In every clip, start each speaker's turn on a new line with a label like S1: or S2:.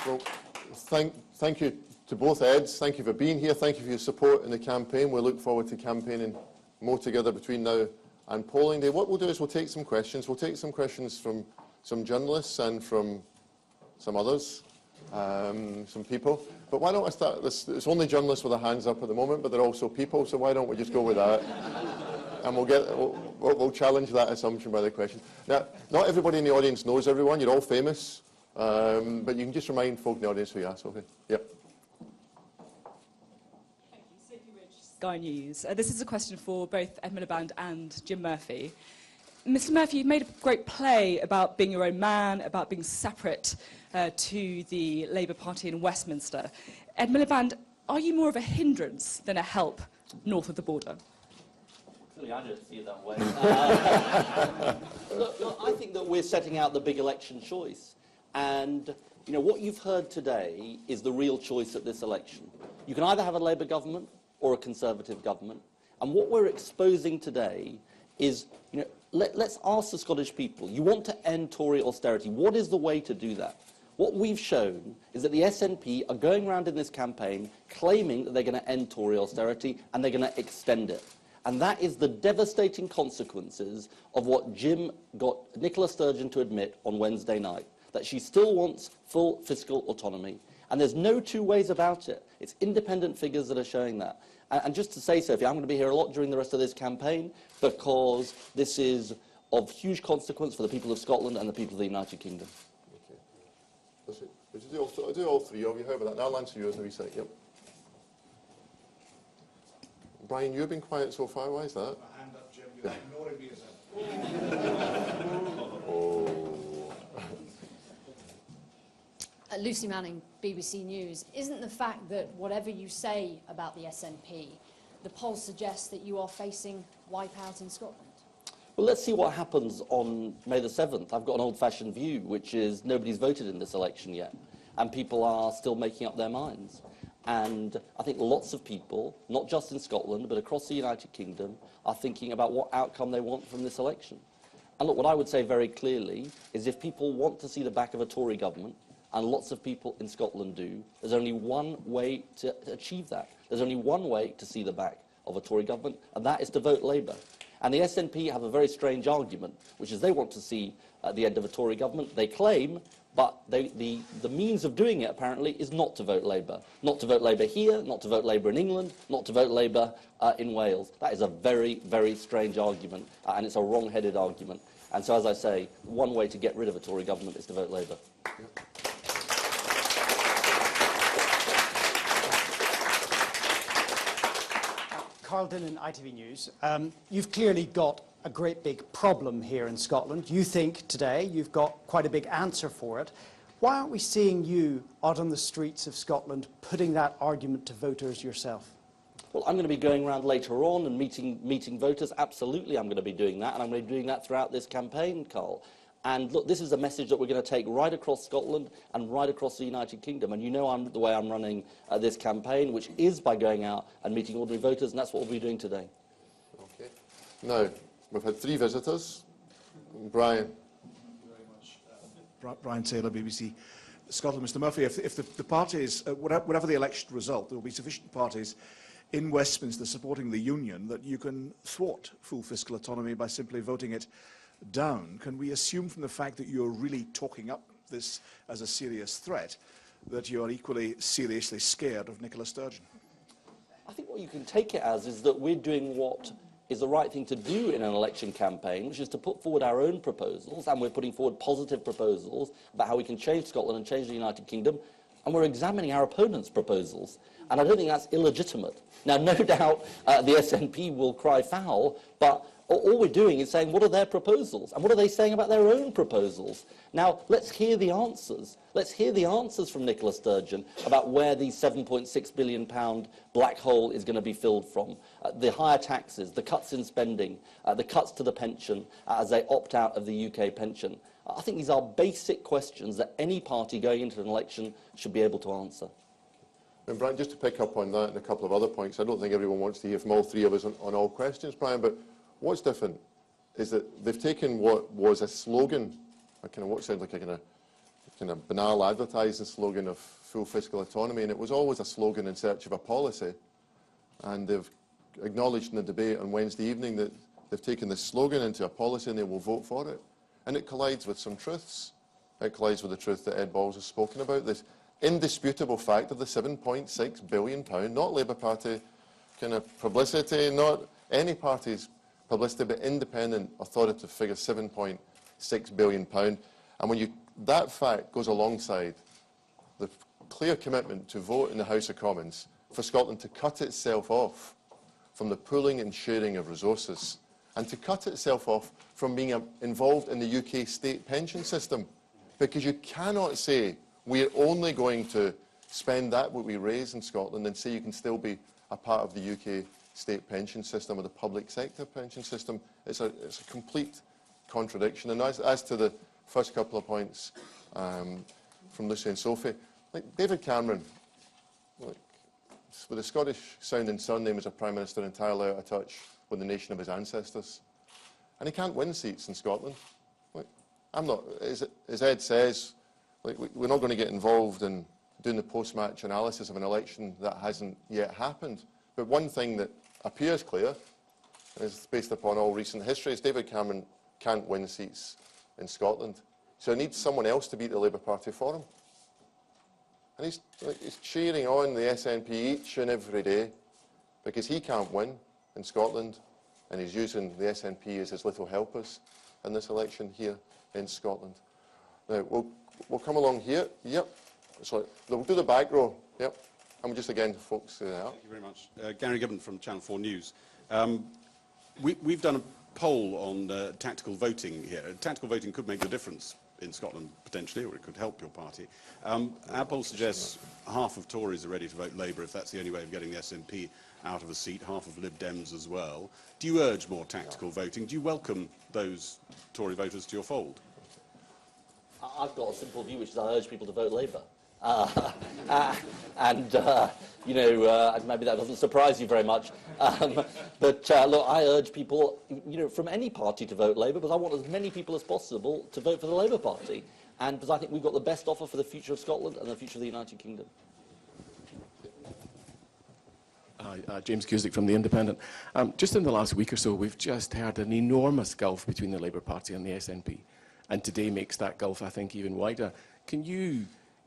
S1: Well, thank you to both Eds. Thank you for being here. Thank you for your support in the campaign. We look forward to campaigning more together between now and polling day. What we'll do is we'll take some questions. We'll take some questions from some journalists and from some others, some people. But why don't I start this? It's only journalists with their hands up at the moment, but they're also people, so why don't we just go with that? And we'll challenge that assumption by the question. Now, not everybody in the audience knows everyone. You're all famous. But you can just remind folk in the audience who you are. Okay. Yep.
S2: Thank you. Sophie Ridge, Sky News. This is a question for both Ed Miliband and Jim Murphy. Mr. Murphy, you've made a great play about being your own man, about being separate to the Labour Party in Westminster. Ed Miliband, are you more of a hindrance than a help north of the border?
S3: Clearly, I don't see it that way. Look, I think that we're setting out the big election choice. And, you know, what you've heard today is the real choice at this election. You can either have a Labour government or a Conservative government. And what we're exposing today is, you know, let's ask the Scottish people, you want to end Tory austerity. What is the way to do that? What we've shown is that the SNP are going around in this campaign claiming that they're going to end Tory austerity and they're going to extend it. And that is the devastating consequences of what Jim got Nicola Sturgeon to admit on Wednesday night, that she still wants full fiscal autonomy. And there's no two ways about it. It's independent figures that are showing that. And just to say, Sophie, I'm going to be here a lot during the rest of this campaign because this is of huge consequence for the people of Scotland and the people of the United Kingdom.
S1: Okay. Listen, I'll do all three of you. How about that? And I'll answer yours in a wee sec. Yep. Brian, you've been quiet so far. Why is that?
S4: My hand up, Jim. You're ignoring me as
S5: Lucy Manning, BBC News. Isn't the fact that whatever you say about the SNP, the polls suggest that you are facing wipeout in Scotland?
S3: Well, let's see what happens on May the 7th. I've got an old-fashioned view, which is nobody's voted in this election yet, and people are still making up their minds. And I think lots of people, not just in Scotland, but across the United Kingdom, are thinking about what outcome they want from this election. And look, what I would say very clearly is if people want to see the back of a Tory government, and lots of people in Scotland do, there's only one way to achieve that. There's only one way to see the back of a Tory government, and that is to vote Labour. And the SNP have a very strange argument, which is they want to see the end of a Tory government. They claim, but the means of doing it, apparently, is not to vote Labour. Not to vote Labour here, not to vote Labour in England, not to vote Labour in Wales. That is a very, very strange argument, and it's a wrong-headed argument. And so, as I say, one way to get rid of a Tory government is to vote Labour.
S1: Yep.
S6: Carl Dillon, ITV News. You've clearly got a great big problem here in Scotland. You think today you've got quite a big answer for it. Why aren't we seeing you out on the streets of Scotland putting that argument to voters yourself?
S3: Well, I'm going to be going around later on and meeting voters. Absolutely, I'm going to be doing that, and I'm going to be doing that throughout this campaign, Carl. And look, this is a message that we're going to take right across Scotland and right across the United Kingdom. And you know the way I'm running this campaign, which is by going out and meeting ordinary voters, and that's what we'll be doing today.
S1: Okay. Now, we've had three visitors. Brian.
S4: Thank you very much. Brian Taylor, BBC Scotland. Mr Murphy, if the parties, whatever the election result, there will be sufficient parties in Westminster supporting the Union that you can thwart full fiscal autonomy by simply voting it down. Can we assume from the fact that you're really talking up this as a serious threat that you're equally seriously scared of Nicola Sturgeon?
S3: I think what you can take it as is that we're doing what is the right thing to do in an election campaign, which is to put forward our own proposals, and we're putting forward positive proposals about how we can change Scotland and change the United Kingdom, and we're examining our opponents' proposals. And I don't think that's illegitimate. Now, no doubt the SNP will cry foul, but all we're doing is saying, what are their proposals? And what are they saying about their own proposals? Now, let's hear the answers. Let's hear the answers from Nicola Sturgeon about where the £7.6 billion black hole is going to be filled from. The higher taxes, the cuts in spending, the cuts to the pension as they opt out of the UK pension. I think these are basic questions that any party going into an election should be able to answer.
S1: And Brian, just to pick up on that and a couple of other points, I don't think everyone wants to hear from all three of us on all questions, Brian, but what's different is that they've taken what was a slogan, a kind of what sounds like a kind of kind of banal advertising slogan of full fiscal autonomy, and it was always a slogan in search of a policy. And they've acknowledged in the debate on Wednesday evening that they've taken this slogan into a policy and they will vote for it. And it collides with some truths. It collides with the truth that Ed Balls has spoken about, this indisputable fact of the £7.6 billion, not Labour Party kind of publicity, not any party's publicity, but independent authoritative figure, £7.6 billion. And when that fact goes alongside the clear commitment to vote in the House of Commons for Scotland to cut itself off from the pooling and sharing of resources, and to cut itself off from being involved in the UK state pension system, because you cannot say we're only going to spend that what we raise in Scotland and say you can still be a part of the UK state pension system or the public sector pension system. It's a complete contradiction. And as to the first couple of points from Lucy and Sophie, like David Cameron, with a Scottish-sounding surname as a Prime Minister, entirely out of touch with the nation of his ancestors. And he can't win seats in Scotland. Like, I'm not, as Ed says, like, we're not going to get involved in doing the post-match analysis of an election that hasn't yet happened. But one thing that appears clear, is based upon all recent history, is David Cameron can't win seats in Scotland. So he needs someone else to beat the Labour Party for him. And he's cheering on the SNP each and every day because he can't win in Scotland, and he's using the SNP as his little helpers in this election here in Scotland. Now, we'll come along here. Yep. Sorry, we'll do the back row. Yep. And we'll just again focus it out.
S7: Thank you very much. Gary Gibbon from Channel 4 News. We've done a poll on tactical voting here. Tactical voting could make the difference in Scotland, potentially, or it could help your party. Our poll suggests half of Tories are ready to vote Labour if that's the only way of getting the SNP out of a seat, half of Lib Dems as well. Do you urge more tactical voting? Do you welcome those Tory voters to your fold?
S3: I've got a simple view, which is I urge people to vote Labour. You know, maybe that doesn't surprise you very much. But look, I urge people, you know, from any party to vote Labour, because I want as many people as possible to vote for the Labour Party, and because I think we've got the best offer for the future of Scotland and the future of the United Kingdom.
S8: Hi, James Cusick from The Independent. Just in the last week or so, we've just heard an enormous gulf between the Labour Party and the SNP, and today makes that gulf, I think, even wider. Can you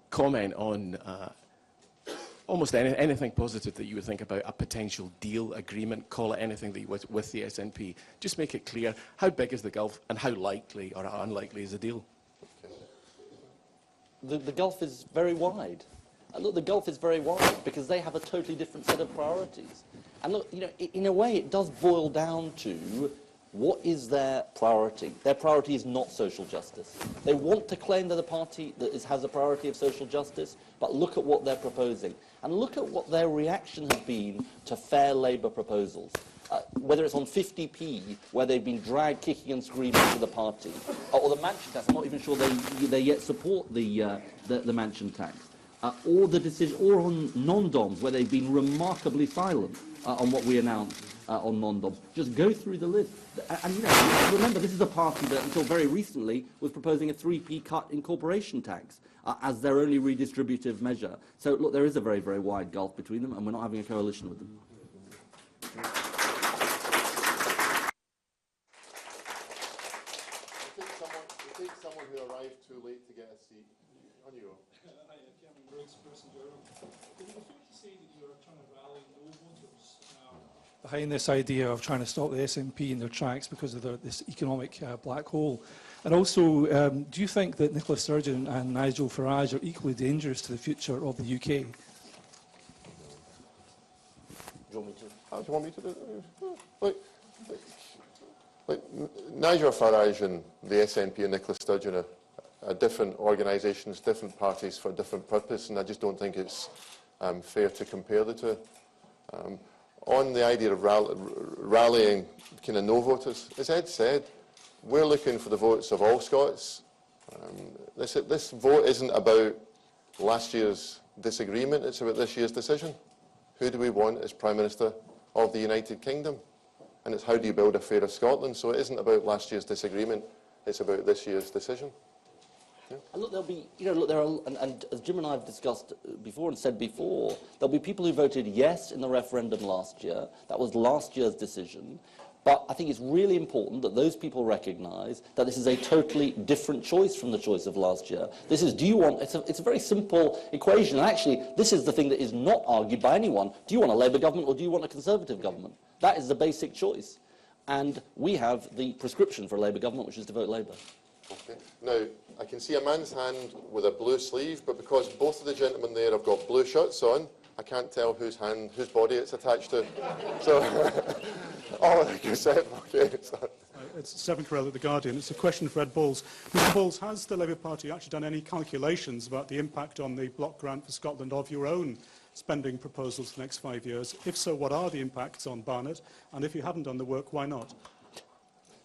S8: comment on almost anything positive that you would think about a potential deal, agreement, call it anything that you would, with the SNP? Just make it clear, how big is the gulf and how likely or unlikely is a deal?
S3: The gulf is very wide. Look, the gulf is very wide because they have a totally different set of priorities. And look, you know, in a way, it does boil down to what is their priority. Their priority is not social justice. They want to claim they're the party that has a priority of social justice, but look at what they're proposing. And look at what their reaction has been to fair Labour proposals. Whether it's on 50p, where they've been dragged kicking and screaming to the party, or the mansion tax. I'm not even sure they yet support the mansion tax. Or the decision, or on non-DOMs, where they've been remarkably silent on what we announced on non-DOMs. Just go through the list. And you know, remember, this is a party that, until very recently, was proposing a 3p cut in corporation tax as their only redistributive measure. So, look, there is a very, very wide gulf between them, and we're not having a coalition with them.
S1: We'll take someone who arrived too late to get a seat. On you go.
S9: Hi, Cameron Briggs, Person Durham. Would it be fair to say that you're trying to rally no voters behind this idea of trying to stop the SNP in their tracks because of this economic black hole? And also, do you think that Nicola Sturgeon and Nigel Farage are equally dangerous to the future of the UK?
S3: Do you want me to?
S1: How do you want me to do it? Like Nigel Farage and the SNP and Nicola Sturgeon are different organisations, different parties for a different purpose, and I just don't think it's fair to compare the two. On the idea of rallying kind of no voters, as Ed said, we're looking for the votes of all Scots. This vote isn't about last year's disagreement, it's about this year's decision. Who do we want as Prime Minister of the United Kingdom? And it's how do you build a fairer Scotland? So it isn't about last year's disagreement, it's about this year's decision.
S3: And look, there'll be, look, there are, and as Jim and I have discussed before and said before, there'll be people who voted yes in the referendum last year. That was last year's decision. But I think it's really important that those people recognise that this is a totally different choice from the choice of last year. This is, do you want, it's a very simple equation, and actually this is the thing that is not argued by anyone. Do you want a Labour government or do you want a Conservative government? That is the basic choice. And we have the prescription for a Labour government, which is to vote Labour.
S1: Okay. Now, I can see a man's hand with a blue sleeve, but because both of the gentlemen there have got blue shirts on, I can't tell whose body it's attached to. So, oh, like you said, okay.
S10: It's Seven Carell at The Guardian. It's a question for Ed Balls. Mr Balls, has the Labour Party actually done any calculations about the impact on the block grant for Scotland of your own spending proposals for the next 5 years? If so, what are the impacts on Barnett? And if you haven't done the work, why not?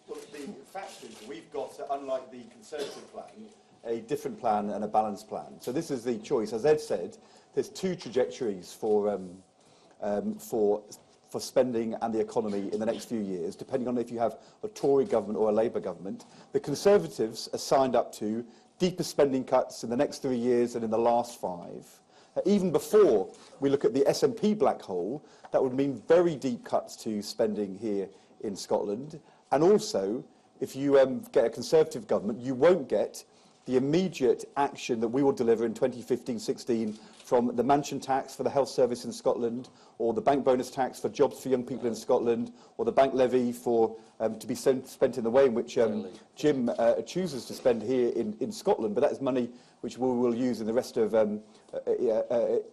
S11: Well, the fact is we've got, unlike the Conservative plan, a different plan and a balanced plan. So this is the choice. As Ed said, there's two trajectories for spending and the economy in the next few years, depending on if you have a Tory government or a Labour government. The Conservatives are signed up to deeper spending cuts in the next 3 years than in the last 5. Even before we look at the SNP black hole, that would mean very deep cuts to spending here in Scotland. And also, if you get a Conservative government, you won't get the immediate action that we will deliver in 2015-16 from the mansion tax for the health service in Scotland, or the bank bonus tax for jobs for young people in Scotland, or the bank levy for to be spent in the way in which Jim chooses to spend here in Scotland. But that is money which we will use in the rest of in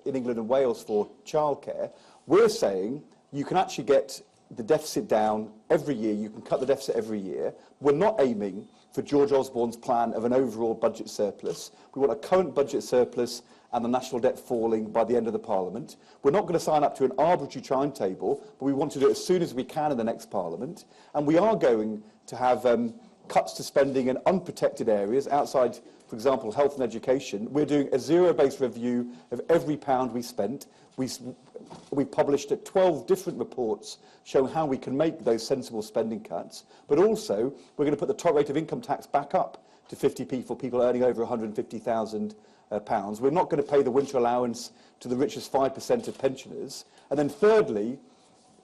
S11: England and Wales for childcare. We're saying you can actually get the deficit down every year. You can cut the deficit every year. We're not aiming for George Osborne's plan of an overall budget surplus. We want a current budget surplus and the national debt falling by the end of the Parliament. We're not going to sign up to an arbitrary timetable, but we want to do it as soon as we can in the next Parliament. And we are going to have cuts to spending in unprotected areas outside, for example, health and education. We're doing a zero-based review of every pound we spent. We published 12 different reports showing how we can make those sensible spending cuts. But also, we're going to put the top rate of income tax back up to 50p for people earning over £150,000. We're not going to pay the winter allowance to the richest 5% of pensioners. And then thirdly,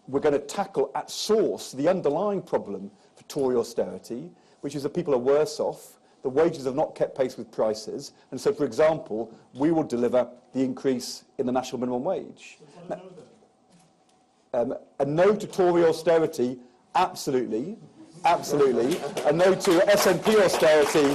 S11: we're going to tackle at source the underlying problem for Tory austerity, which is that people are worse off. The wages have not kept pace with prices. And so, for example, we will deliver the increase in the national minimum wage. A no to Tory austerity, absolutely. Absolutely. A no to SNP austerity,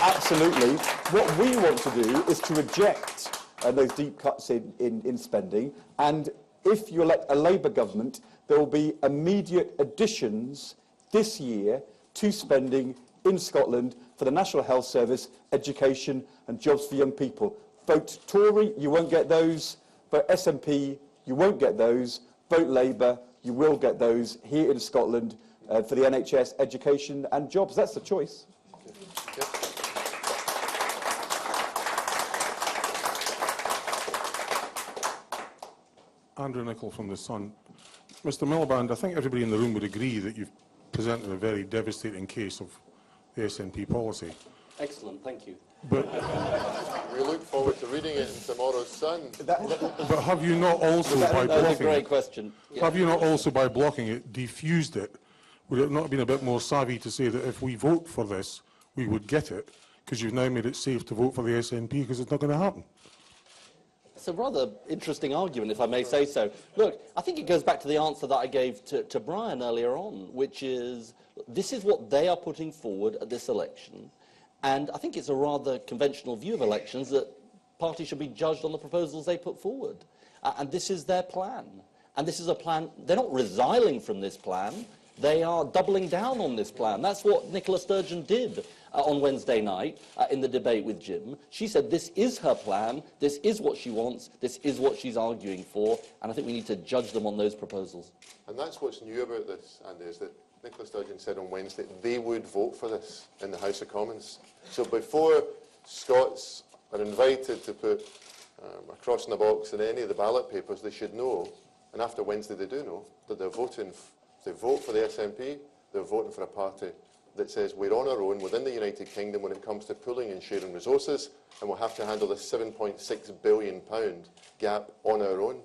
S11: absolutely. What we want to do is to reject those deep cuts in spending. And if you elect a Labour government, there will be immediate additions this year to spending in Scotland for the National Health Service, education and jobs for young people. Vote Tory, you won't get those. Vote SNP, you won't get those. Vote Labour, you will get those here in Scotland for the NHS, education and jobs. That's the choice.
S10: Andrew Nicholl from The Sun. Mr Miliband, I think everybody in the room would agree that you've presented a very devastating case of the SNP policy.
S3: Excellent, thank you.
S10: But
S1: we look forward to reading it in tomorrow's Sun.
S10: But have you not also, by
S3: That's a
S10: blocking
S3: great
S10: it,
S3: question. Yeah.
S10: have you not also, by blocking it, defused it? Would it not have been a bit more savvy to say that if we vote for this, we would get it, because you've now made it safe to vote for the SNP because it's not going to happen?
S3: It's a rather interesting argument, if I may say so. Look, I think it goes back to the answer that I gave to Brian earlier on, which is, this is what they are putting forward at this election. And I think it's a rather conventional view of elections that parties should be judged on the proposals they put forward. And this is their plan. And this is a plan, they're not resiling from this plan, they are doubling down on this plan. That's what Nicola Sturgeon did on Wednesday night in the debate with Jim. She said this is her plan, this is what she wants, this is what she's arguing for, and I think we need to judge them on those proposals.
S1: And that's what's new about this, Andy, is that Nicola Sturgeon said on Wednesday they would vote for this in the House of Commons. So before Scots are invited to put a cross in the box in any of the ballot papers, they should know, and after Wednesday they do know, that they're voting, if they vote for the SNP, they're voting for a party that says we're on our own within the United Kingdom when it comes to pooling and sharing resources, and we'll have to handle this £7.6 billion gap on our own.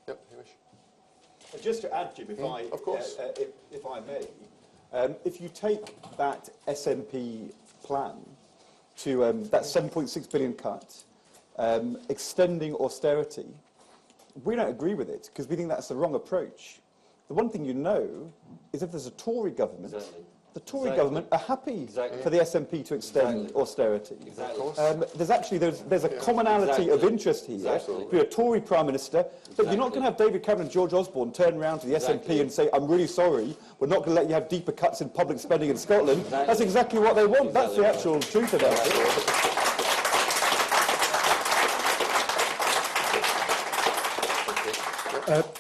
S1: Yep, Hamish.
S11: Just to add, Jim, if
S1: of course.
S11: if I may, if you take that SNP plan to that 7.6 billion cut, extending austerity, we don't agree with it because we think that's the wrong approach. The one thing you know is if there's a Tory government, the Tory government are happy for the SNP to extend austerity. There's a commonality of interest here. You're a Tory Prime Minister, but you're not going to have David Cameron and George Osborne turn around to the SNP and say, I'm really sorry, we're not going to let you have deeper cuts in public spending in Scotland. That's exactly what they want. That's the actual truth about it.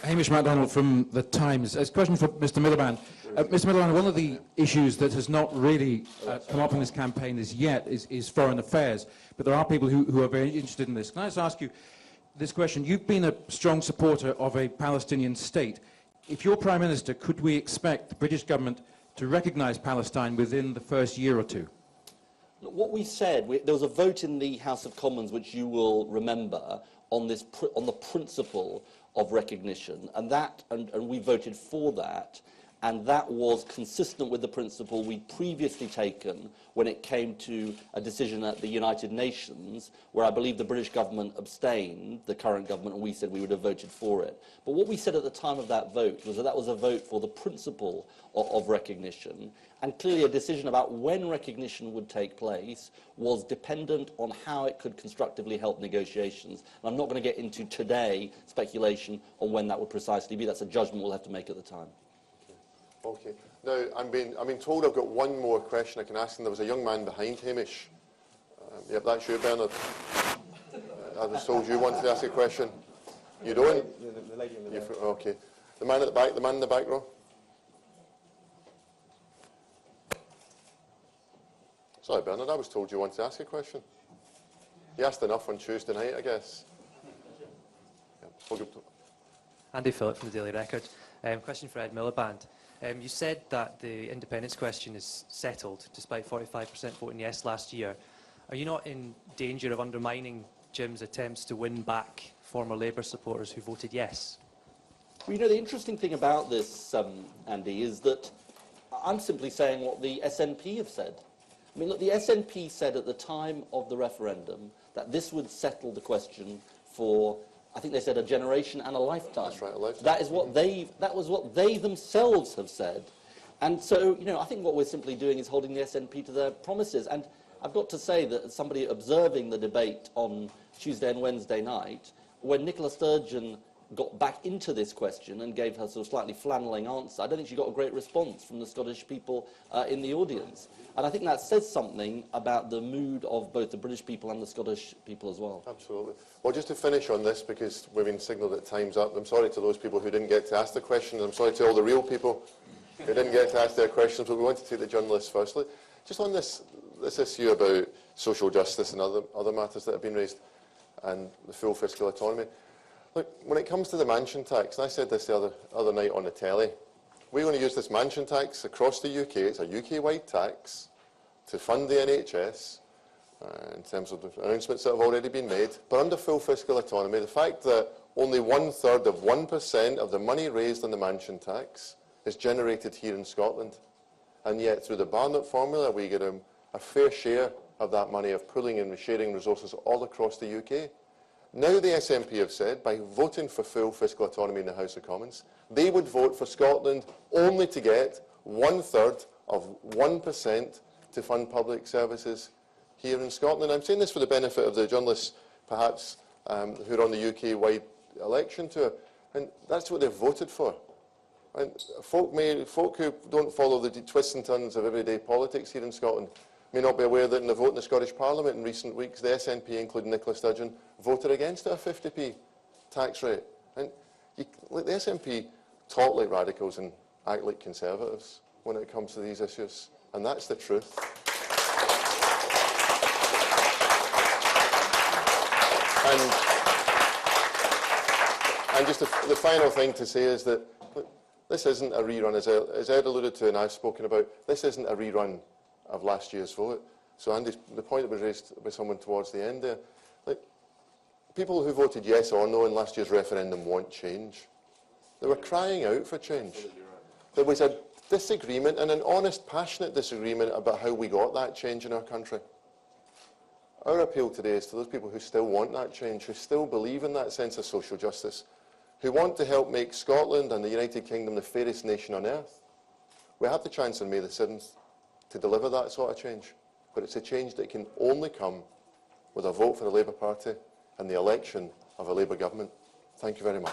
S12: Hamish MacDonald from The Times. A question for Mr Miliband. Mr Miliband, one of the issues that has not really come up in this campaign as yet is foreign affairs, but there are people who are very interested in this. Can I just ask you this question? You've been a strong supporter of a Palestinian state. If you're Prime Minister, could we expect the British government to recognise Palestine within the first year or two?
S3: Look, what we said, there was a vote in the House of Commons, which you will remember, on the principle of recognition, and we voted for that, and that was consistent with the principle we'd previously taken when it came to a decision at the United Nations, where I believe the British government abstained, the current government, and we said we would have voted for it. But what we said at the time of that vote was that that was a vote for the principle of recognition, and clearly a decision about when recognition would take place was dependent on how it could constructively help negotiations. And I'm not going to get into today speculation on when that would precisely be. That's a judgment we'll have to make at the time.
S1: Okay. Now, I'm being told I've got one more question I can ask, and there was a young man behind Hamish. Yep, that's you, Bernard. I was told you wanted to ask a question. You don't?
S11: The lady in the back.
S1: Okay. The man at the back, the man in the back row. Sorry, Bernard, I was told you wanted to ask a question. You asked enough on Tuesday night, I guess. Yeah.
S13: Andy Phillip from the Daily Record. Question for Ed Miliband. You said that the independence question is settled, despite 45% voting yes last year. Are you not in danger of undermining Jim's attempts to win back former Labour supporters who voted yes?
S3: Well, you know, the interesting thing about this, Andy, is that I'm simply saying what the SNP have said. I mean, look, the SNP said at the time of the referendum that this would settle the question for, I think they said, a generation and a lifetime.
S1: That's right, a lifetime.
S3: That was what they themselves have said. And so, you know, I think what we're simply doing is holding the SNP to their promises. And I've got to say that as somebody observing the debate on Tuesday and Wednesday night, when Nicola Sturgeon got back into this question and gave her sort of slightly flanelling answer, I don't think she got a great response from the Scottish people in the audience. And I think that says something about the mood of both the British people and the Scottish people as well.
S1: Absolutely. Well, just to finish on this, because we've been signalled that time's up, I'm sorry to those people who didn't get to ask the question, and I'm sorry to all the real people who didn't get to ask their questions, but we want to take the journalists firstly. Just on this issue about social justice and other matters that have been raised, and the full fiscal autonomy. Look, when it comes to the mansion tax, and I said this the other night on the telly, we're going to use this mansion tax across the UK. It's a UK-wide tax to fund the NHS in terms of the announcements that have already been made. But under full fiscal autonomy, the fact that only 1/3 of 1% of the money raised on the mansion tax is generated here in Scotland, and yet through the Barnett formula we get a fair share of that money of pooling and sharing resources all across the UK. Now the SNP have said, by voting for full fiscal autonomy in the House of Commons, they would vote for Scotland only to get 1/3 of 1% to fund public services here in Scotland. I'm saying this for the benefit of the journalists, perhaps, who are on the UK-wide election tour, and that's what they've voted for. And folk who don't follow the twists and turns of everyday politics here in Scotland may not be aware that in the vote in the Scottish Parliament in recent weeks, the SNP, including Nicola Sturgeon, voted against a 50p tax rate. And the SNP talk like radicals and act like conservatives when it comes to these issues, and that's the truth. And just the final thing to say is that look, This isn't a rerun, as Ed alluded to and I've spoken about, this isn't a rerun of last year's vote. So Andy, the point that was raised by someone towards the end there, like, people who voted yes or no in last year's referendum want change. They were crying out for change. There was a disagreement, and an honest, passionate disagreement about how we got that change in our country. Our appeal today is to those people who still want that change, who still believe in that sense of social justice, who want to help make Scotland and the United Kingdom the fairest nation on earth. We have the chance on May the 7th to deliver that sort of change, but it's a change that can only come with a vote for the Labour Party and the election of a Labour government. Thank you very much.